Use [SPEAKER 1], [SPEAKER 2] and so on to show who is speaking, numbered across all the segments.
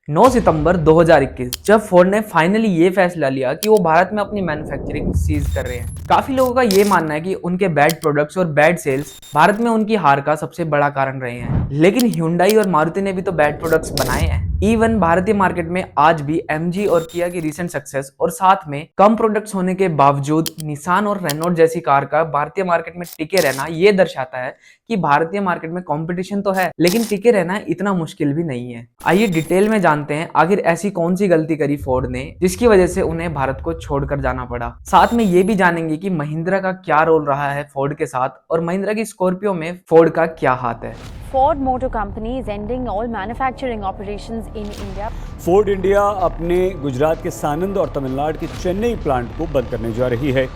[SPEAKER 1] 9 सितंबर 2021 जब फोर्ड ने फाइनली ये फैसला लिया कि वो भारत में अपनी मैन्युफैक्चरिंग सीज कर रहे हैं। काफी लोगों का ये मानना है कि उनके बैड प्रोडक्ट्स और बैड सेल्स भारत में उनकी हार का सबसे बड़ा कारण रहे हैं। लेकिन Hyundai और मारुति ने भी तो बैड प्रोडक्ट्स बनाए हैं। इवन भारतीय मार्केट में आज भी MG और किया की रिसेंट सक्सेस और साथ में कम प्रोडक्ट्स होने के बावजूद निसान और रेनॉल्ट जैसी कार का भारतीय मार्केट में टिके रहना ये दर्शाता है कि भारतीय मार्केट में कंपटीशन तो है, लेकिन टिके रहना इतना मुश्किल भी नहीं है। आइए डिटेल में जानते हैं आखिर ऐसी कौन सी गलती करी फोर्ड ने जिसकी वजह से उन्हें भारत को छोड़कर जाना पड़ा। साथ में ये भी जानेंगे कि महिंद्रा का क्या रोल रहा है फोर्ड के साथ और महिंद्रा की स्कॉर्पियो में फोर्ड का क्या हाथ है।
[SPEAKER 2] Ford Motor Company is ending all manufacturing operations in India.
[SPEAKER 3] Ford India अपने गुजरात के सानंद और तमिलनाडु के चेन्नई प्लांट को बंद करने जा रही है।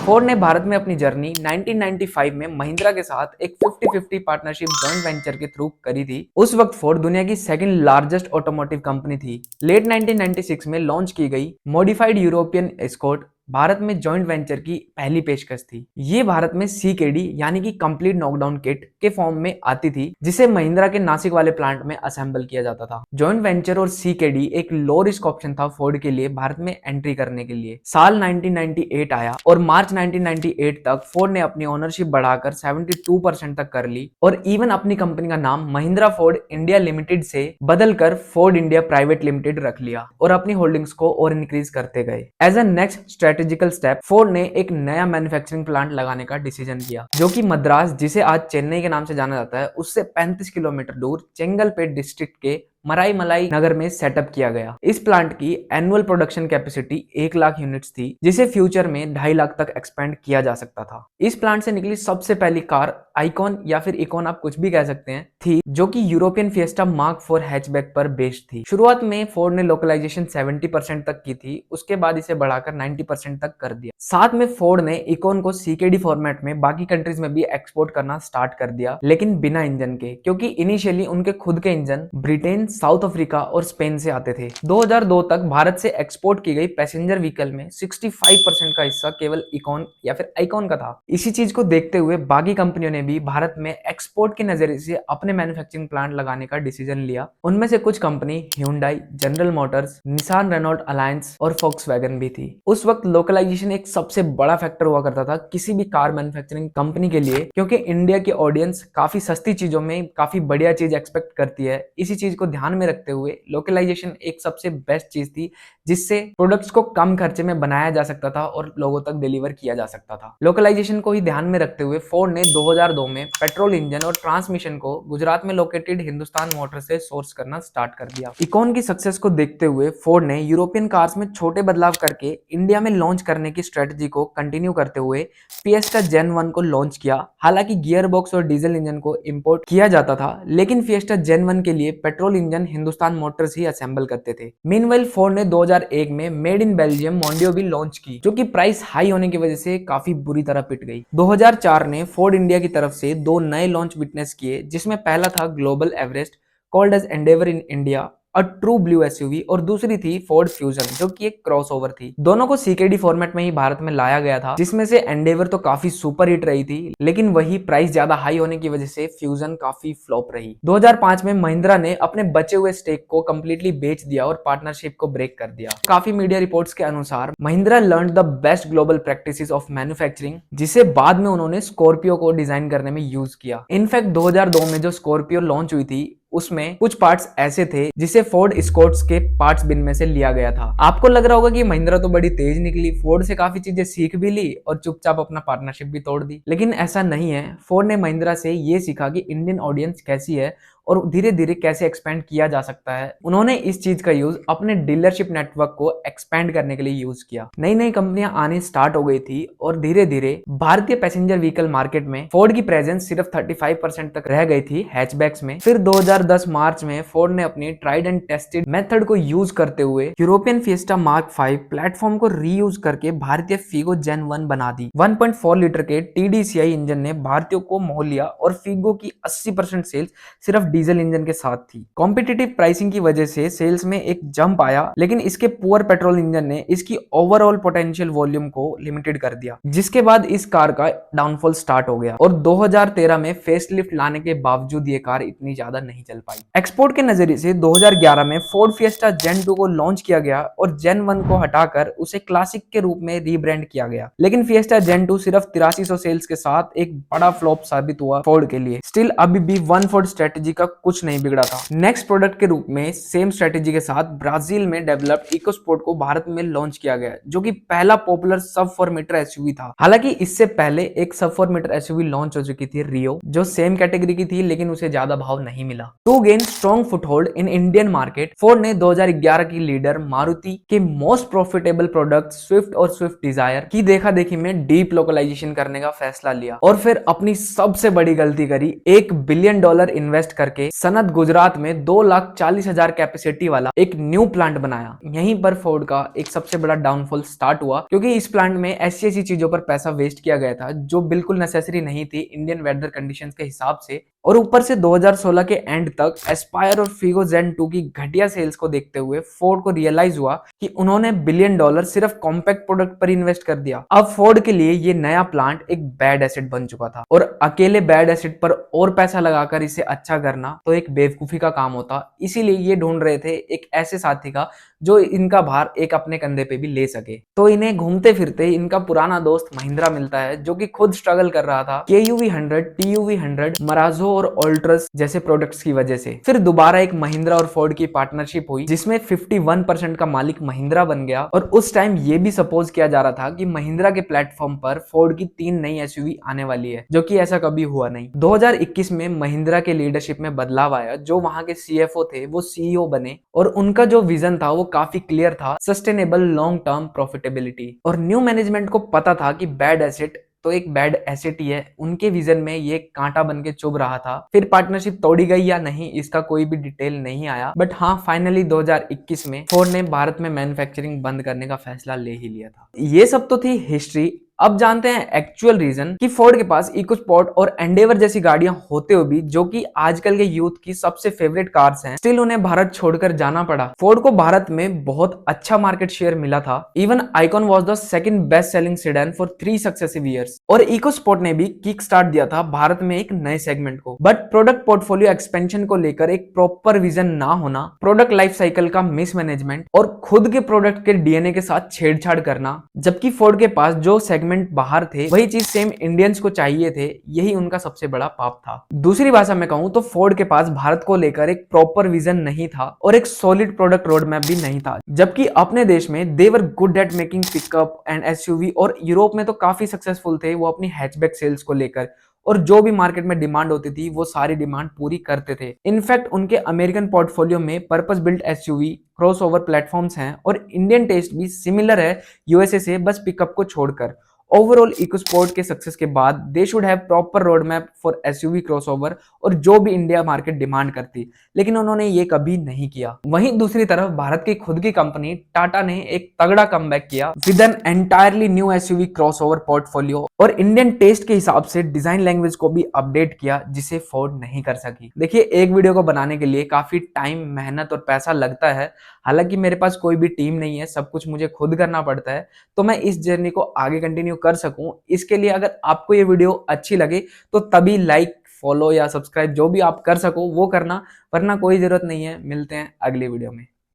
[SPEAKER 1] फोर्ड ने भारत में अपनी जर्नी 1995 में महिंद्रा के साथ एक 50-50 पार्टनरशिप जॉइंट वेंचर के थ्रू करी थी। उस वक्त फोर्ड दुनिया की सेकंड लार्जेस्ट ऑटोमोटिव कंपनी थी। लेट 1996 में लॉन्च की गई मॉडिफाइड यूरोपियन एस्कॉर्ट भारत में जॉइंट वेंचर की पहली पेशकश थी। ये भारत में CKD यानी कि कंप्लीट नॉकडाउन किट के फॉर्म में आती थी, जिसे महिंद्रा के नासिक वाले प्लांट में असेंबल किया जाता था। जॉइंट वेंचर और CKD एक लो रिस्क ऑप्शन था फोर्ड के लिए भारत में एंट्री करने के लिए। साल 1998 आया और मार्च 1998 तक फोर्ड ने अपनी ओनरशिप बढ़ाकर 72% तक कर ली और इवन अपनी कंपनी का नाम महिंद्रा फोर्ड इंडिया लिमिटेड से बदलकर फोर्ड इंडिया प्राइवेट लिमिटेड रख लिया और अपनी होल्डिंग्स को और इंक्रीज करते गए। As a next strategical step Ford ने एक नया मैन्युफैक्चरिंग प्लांट लगाने का डिसीजन किया, जो कि मद्रास, जिसे आज चेन्नई के नाम से जाना जाता है, उससे 35 किलोमीटर दूर चेंगलपेट डिस्ट्रिक्ट के मराई मलाई नगर में सेटअप किया गया। इस प्लांट की annual production capacity 1 lakh units थी, जिसे फ्यूचर में 2.5 लाख तक एक्सपेंड किया जा सकता था। इस प्लांट से निकली सबसे पहली कार आइकॉन या फिर इकॉन, आप कुछ भी कह सकते हैं, थी, जो कि यूरोपियन फिएस्टा मार्क 4 हैचबैक पर बेस्ड थी। शुरुआत में फोर्ड ने लोकलाइजेशन 70% तक की थी, उसके बाद इसे बढ़ाकर 90% तक कर दिया। साथ में फोर्ड ने इकॉन को CKD फॉर्मेट में बाकी कंट्रीज में भी एक्सपोर्ट करना स्टार्ट कर दिया, लेकिन बिना इंजन के, क्योंकि इनिशियली उनके खुद के इंजन ब्रिटेन, साउथ अफ्रीका और स्पेन से आते थे। 2002 तक भारत से एक्सपोर्ट की गई पैसेंजर व्हीकल में 65% का हिस्सा केवल इकॉन या फिर आइकॉन का था। इसी चीज को देखते हुए बाकी कंपनियों ने भी भारत में एक्सपोर्ट के नजरिए से अपने मैन्युफैक्चरिंग प्लांट लगाने का डिसीजन लिया। उनमें से कुछ company Hyundai, General Motors, Nissan Renault alliance और Volkswagen भी थी। उस वक्त लोकलाइजेशन एक सबसे बड़ा फैक्टर हुआ करता था किसी भी कार मैन्युफैक्चरिंग कंपनी के लिए, क्योंकि इंडिया की ऑडियंस काफी सस्ती चीजों में काफी बढ़िया चीज एक्सपेक्ट करती है। इसी चीज को ध्यान में रखते हुए लोकलाइजेशन एक सबसे बेस्ट चीज थी, जिससे प्रोडक्ट्स को कम खर्चे में बनाया जा सकता था और लोगों तक डिलीवर किया जा सकता था। लोकलाइजेशन को ही ध्यान में रखते हुए फोर्ड ने 2002 में पेट्रोल इंजन और ट्रांसमिशन को गुजरात में लोकेटेड हिंदुस्तान मोटर से सोर्स करना स्टार्ट कर दिया। इकॉन की सक्सेस को देखते हुए फोर्ड ने यूरोपियन कार्स में छोटे बदलाव करके इंडिया में लॉन्च करने की स्ट्रेटजी को कंटिन्यू करते हुए फिएस्टा जेन 1 को लॉन्च किया। हालांकि गियर बॉक्स और डीजल इंजन को इंपोर्ट किया जाता था, लेकिन फिएस्टा जेन 1 के लिए पेट्रोल इंजन हिंदुस्तान मोटर्स ही असेंबल करते थे। मीनवाइल फोर्ड ने 2001 में मेड इन बेल्जियम मोंडियो भी लॉन्च की, जो कि प्राइस हाई होने की वजह से काफी बुरी तरह पिट गई। 2004 ने फोर्ड इंडिया की तरफ से 2 नए लॉन्च विटनेस किए, जिसमें पहला था global Everest called as Endeavour in India, a true blue SUV, और दूसरी थी फोर्ड फ्यूजन, जो कि एक क्रॉसओवर थी। दोनों को CKD फॉर्मेट में ही भारत में लाया गया था, जिसमें से एंडेवर तो काफी सुपर हिट रही थी, लेकिन वही प्राइस ज्यादा हाई होने की वजह से फ्यूजन काफी फ्लॉप रही। 2005 में महिंद्रा ने अपने बचे हुए स्टेक को कंप्लीटली बेच दिया और पार्टनरशिप को ब्रेक कर दिया। काफी मीडिया रिपोर्ट्स के अनुसार Mahindra learn the best global practices of manufacturing, जिसे बाद में उन्होंने स्कॉर्पियो को डिजाइन करने में यूज किया। इनफैक्ट 2002 में जो स्कॉर्पियो लॉन्च हुई थी, उसमें कुछ पार्ट्स ऐसे थे जिसे फोर्ड एस्कॉर्ट्स के पार्ट्स बिन में से लिया गया था। आपको लग रहा होगा कि महिंद्रा तो बड़ी तेज निकली, फोर्ड से काफी चीजें सीख भी ली और चुपचाप अपना पार्टनरशिप भी तोड़ दी, लेकिन ऐसा नहीं है। फोर्ड ने महिंद्रा से ये सीखा कि इंडियन ऑडियंस कैसी है और धीरे धीरे कैसे एक्सपेंड किया जा सकता है। उन्होंने इस चीज का यूज अपने डीलरशिप नेटवर्क को एक्सपेंड करने के लिए यूज किया। नई नई कंपनियां आनी स्टार्ट हो गई थी और धीरे धीरे भारतीय पैसेंजर व्हीकल मार्केट में फोर्ड की प्रेजेंस सिर्फ 35% तक रह गई थी हैचबैक्स में। फिर 2010 मार्च में फोर्ड ने अपनी ट्राइड एंड टेस्टेड मेथड को यूज करते हुए यूरोपियन फिएस्टा मार्क 5 प्लेटफॉर्म को रीयूज करके भारतीय फीगो जेन 1 बना दी। 1.4 लीटर के TDCI इंजन ने भारतीयों को मोह लिया और फीगो की 80% सेल्स सिर्फ डीजल इंजन के साथ थी। कॉम्पिटिटिव प्राइसिंग की वजह से सेल्स में एक जंप आया, लेकिन इसके पुअर पेट्रोल इंजन ने इसकी ओवरऑल पोटेंशियल वॉल्यूम को लिमिटेड कर दिया, जिसके बाद इस कार का डाउनफॉल स्टार्ट हो गया और 2013 में फेसलिफ्ट लाने के बावजूद ये कार इतनी ज्यादा नहीं चल पाई। एक्सपोर्ट के नजरिए से 2011 में फोर्ड फिएस्टा जेन 2 को लॉन्च किया गया और जेन 1 को हटाकर उसे क्लासिक के रूप में रीब्रांड किया गया, लेकिन फिएस्टा जेन 2 सिर्फ 8300 सेल्स के साथ एक बड़ा फ्लॉप साबित हुआ फोर्ड के लिए। स्टिल अभी भी वन फोर्ड स्ट्रेटेजी का कुछ नहीं बिगड़ा था। नेक्स्ट प्रोडक्ट के रूप में सेम स्ट्रेटेजी के साथ ब्राजील में डेवलप्ड इकोस्पोर्ट को भारत में लॉन्च किया गया, जो कि पहला पॉपुलर सब 4 मीटर एसयूवी था। हालांकि इससे पहले एक सब 4 मीटर एसयूवी लॉन्च हो चुकी थी, रियो, जो सेम कैटेगरी की थी, लेकिन उसे ज्यादा भाव नहीं मिला। To gain strong foothold in Indian market, Ford ने 2011 की लीडर मारुति के मोस्ट प्रॉफिटेबल प्रोडक्ट स्विफ्ट और स्विफ्ट डिजायर की देखा देखी में डीप लोकलाइजेशन करने का फैसला लिया और फिर अपनी सबसे बड़ी गलती करी, $1 बिलियन इन्वेस्ट करके सनत गुजरात में 2,40,000 कैपेसिटी वाला एक न्यू प्लांट बनाया। यहीं पर फोर्ड का एक सबसे बड़ा डाउनफॉल स्टार्ट हुआ, क्योंकि इस प्लांट में ऐसी चीजों पर पैसा वेस्ट किया गया था जो बिल्कुल नेसेसरी नहीं थी इंडियन वेदर कंडीशंस के हिसाब से। और ऊपर से 2016 के एंड तक एस्पायर और फिगो जेन 2 की घटिया सेल्स को देखते हुए फोर्ड को रियलाइज हुआ कि उन्होंने $1 बिलियन सिर्फ कॉम्पैक्ट प्रोडक्ट पर इन्वेस्ट कर दिया। अब फोर्ड के लिए ये नया प्लांट एक बैड एसेट बन चुका था और अकेले बैड एसेट पर और पैसा लगाकर इसे अच्छा करना तो एक बेवकूफी का काम होता। इसीलिए ये ढूंढ रहे थे एक ऐसे साथी का जो इनका भार एक अपने कंधे पे भी ले सके। तो इन्हें घूमते फिरते इनका पुराना दोस्त महिंद्रा मिलता है, जो कि खुद स्ट्रगल कर रहा था KUV 100, TUV 100, मराजो और ऑल्ट्रस जैसे प्रोडक्ट्स की वजह से। फिर दोबारा एक महिंद्रा और फोर्ड की पार्टनरशिप हुई, जिसमें 51% का मालिक महिंद्रा बन गया। और उस टाइम ये भी सपोज किया जा रहा था कि महिंद्रा के प्लेटफॉर्म पर फोर्ड की 3 नई एसयूवी आने वाली है, जो कि ऐसा कभी हुआ नहीं। 2021 में महिंद्रा के लीडरशिप में बदलाव आया, जो वहां के CFO थे वो CEO बने और उनका जो विजन था वो काफी क्लियर था, सस्टेनेबल लॉन्ग टर्म प्रॉफिटेबिलिटी। और न्यू मैनेजमेंट को पता था कि बैड एसेट तो एक बैड एसेट ही है, उनके विजन में ये कांटा बन के चुभ रहा था। फिर पार्टनरशिप तोड़ी गई या नहीं इसका कोई भी डिटेल नहीं आया, बट हाँ फाइनली 2021 में फोर्ड ने भारत में मैन्युफैक्चरिंग बंद करने का फैसला ले ही लिया था। ये सब तो थी हिस्ट्री। अब जानते हैं एक्चुअल रीजन कि फोर्ड के पास इकोस्पोर्ट और एंडेवर जैसी गाड़ियां होते हुए भी, जो कि आजकल के यूथ की सबसे फेवरेट कार्स हैं, स्टिल उन्हें भारत छोड़कर जाना पड़ा। फोर्ड को भारत में बहुत अच्छा मार्केट शेयर मिला था। Even icon was the second best selling sedan for 3 successive years. और इकोस्पोर्ट ने भी किक स्टार्ट दिया था भारत में एक नए सेगमेंट को। बट प्रोडक्ट पोर्टफोलियो एक्सपेंशन को लेकर एक प्रॉपर विजन ना होना, प्रोडक्ट लाइफ साइकिल का मिसमैनेजमेंट और खुद के प्रोडक्ट के डीएनए के साथ छेड़छाड़ करना, जबकि फोर्ड के पास जो सेगमेंट बाहर थे वही चीज सेम इंडियंस को चाहिए थे, यही उनका सबसे बड़ा पाप था। दूसरी भाषा में कहूं तो फोर्ड के पास भारत को लेकर एक प्रॉपर विजन नहीं था और एक सॉलिड प्रोडक्ट रोड मैप भी नहीं था। जबकि अपने देश में they were good at making pickup and SUV, और यूरोप में तो काफी सक्सेसफुल थे वो अपनी हैचबैक सेल्स को लेकर, और जो भी मार्केट में डिमांड होती थी वो सारी डिमांड पूरी करते थे। इनफैक्ट उनके अमेरिकन पोर्टफोलियो में purpose built SUV crossover platforms हैं और इंडियन टेस्ट भी सिमिलर है यूएसए से, बस पिकअप को छोड़कर। ओवरऑल इकोस्पोर्ट के सक्सेस के बाद they should have proper road map for SUV crossover और जो भी इंडिया मार्केट डिमांड करती, लेकिन उन्होंने ये कभी नहीं किया। वहीं दूसरी तरफ भारत की खुद की कंपनी टाटा ने एक तगड़ा कमबैक किया with an entirely new SUV crossover portfolio और इंडियन टेस्ट के हिसाब से डिजाइन लैंग्वेज को भी अपडेट किया, जिसे फोर्ड नहीं कर सकी। देखिए, एक वीडियो को बनाने के लिए काफी टाइम, मेहनत और पैसा लगता है। हालांकि मेरे पास कोई भी टीम नहीं है, सब कुछ मुझे खुद करना पड़ता है, तो मैं इस जर्नी को आगे कंटिन्यू कर सकूं। इसके लिए अगर आपको ये वीडियो अच्छी लगे तो तभी लाइक, फॉलो या सब्सक्राइब जो भी आप कर सको वो करना, वरना कोई जरूरत नहीं है। मिलते हैं अगली वीडियो में।